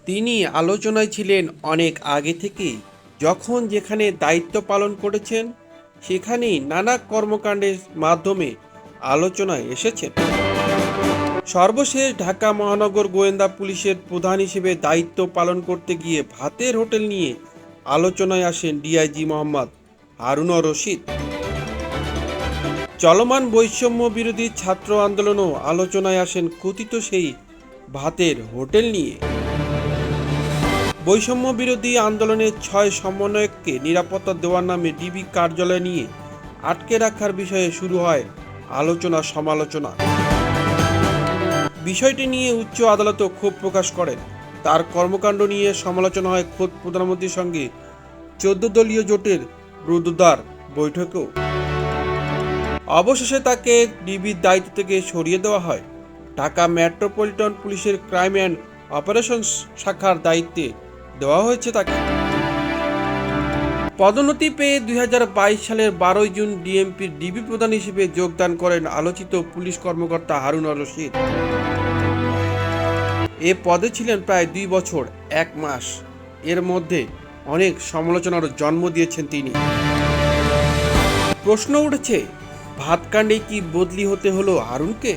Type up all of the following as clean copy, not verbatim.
তিনি আলোচনায় ছিলেন অনেক আগে থেকেই। যখন যেখানে দায়িত্ব পালন করেছেন সেখানেই নানা কর্মকাণ্ডের মাধ্যমে আলোচনায় এসেছেন। সর্বশেষ ঢাকা মহানগর গোয়েন্দা পুলিশের প্রধান হিসেবে দায়িত্ব পালন করতে গিয়ে ভাতের হোটেল নিয়ে আলোচনায় আসেন ডিআইজি মোহাম্মদ হারুনুর রশিদ। চলমান বৈষম্য বিরোধী ছাত্র আন্দোলনও আলোচনায় আসেন কথিত সেই ভাতের হোটেল নিয়ে। বৈষম্য বিরোধী আন্দোলনের 6 সমন্বয়ককে নিরাপত্তা দেওয়ার নামে ডিবি কার্যালয় নিয়ে আটকে রাখার বিষয়ে শুরু হয় আলোচনা সমালোচনা। বিষয়টি নিয়ে উচ্চ আদালতও ক্ষোভ প্রকাশ করেন। তার কর্মকাণ্ড নিয়ে সমালোচনা হয় খোদ প্রধানমন্ত্রীর সঙ্গে 14 দলীয় জোটের রুদ্ধদ্বার বৈঠকেও। অবশেষে তাকে ডিবির দায়িত্ব থেকে সরিয়ে দেওয়া হয়। ঢাকা মেট্রোপলিটন পুলিশের ক্রাইম অ্যান্ড অপারেশনস শাখার দায়িত্বে দেওয়া হয়েছে তাকে। পদোন্নতি পেয়ে 2022 সালের 12 জুন ডিএমপির ডিবি প্রধান হিসেবে যোগদান করেন আলোচিত পুলিশ কর্মকর্তা হারুনুর রশিদ। এ পদে ছিলেন প্রায় 2 বছর 1 মাস। এর মধ্যে অনেক সমালোচনার জন্ম দিয়েছেন তিনি। প্রশ্ন উঠেছে, ভাতকাণ্ডে কি বদলি হতে হলো হারুনকে?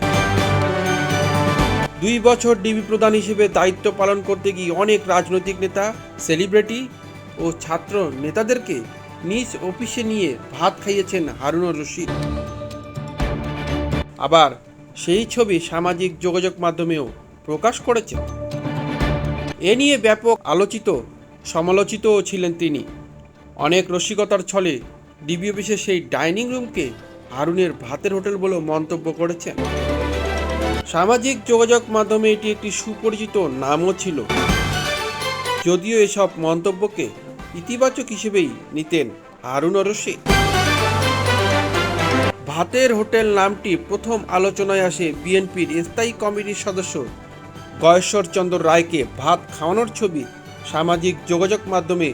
2 বছর ডিবি প্রধান হিসেবে দায়িত্ব পালন করতে গিয়ে অনেক রাজনৈতিক নেতা, সেলিব্রিটি ও ছাত্র নেতাদেরকে নিজ অফিসে নিয়ে ভাত খাইয়েছেন হারুনুর রশিদ। আবার সেই ছবি সামাজিক যোগাযোগ মাধ্যমেও প্রকাশ করেছেন। এ নিয়ে ব্যাপক আলোচিত সমালোচিতও ছিলেন তিনি। অনেক রসিকতার ছলে ডিবি অফিসের সেই ডাইনিং রুমকে হারুনের ভাতের হোটেল বলেও মন্তব্য করেছেন। সামাজিক যোগাযোগ মাধ্যমে এটি একটি সুপরিচিত নামও ছিল, যদিও এসব মন্তব্যকে ইতিবাচক হিসেবেই নিতেন হারুনুর রশিদ। ভাতের হোটেল নামটি প্রথম আলোচনায় আসে বিএনপির স্থায়ী কমিটির সদস্য গয়েশ্বর চন্দ্র রায়কে ভাত খাওয়ানোর ছবি সামাজিক যোগাযোগ মাধ্যমে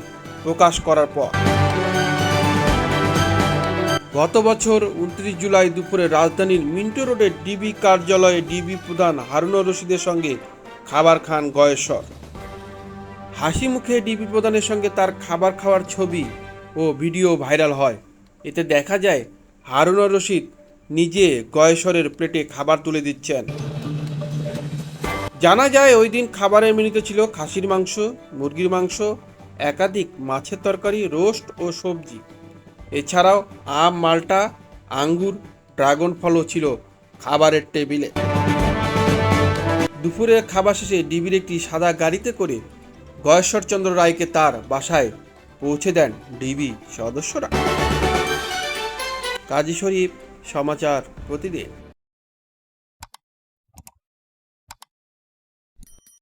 প্রকাশ করার পর। গত বছর 29 জুলাই দুপুরে রাজধানীর মিন্টো রোডের ডিবি কার্যালয়ে ডিবি প্রধান হারুনুর রশিদের সঙ্গে খাবার খান গয়েশ্বর। হাসি মুখে ডিবি প্রধানের সঙ্গে তার খাবার খাওয়ার ছবি ও ভিডিও ভাইরাল হয়। এতে দেখা যায় হারুনুর রশিদ নিজে গয়েশ্বরের প্লেটে খাবার তুলে দিচ্ছেন। জানা যায় ওই দিন খাবারের মেনুতে ছিল খাসির মাংস, মুরগির মাংস, একাধিক মাছের তরকারি, রোস্ট ও সবজি। এছাড়াও আম, মাল্টা, আঙ্গুর, ড্রাগন ফলও ছিল খাবারের টেবিলে। দুপুরের খাবার শেষে ডিবির একটি সাদা গাড়িতে করে গয়েশ্বরচন্দ্র রায়কে তার বাসায় পৌঁছে দেন ডিবি সদস্যরা। কাজী শরীফ, সমাচার প্রতিদিন।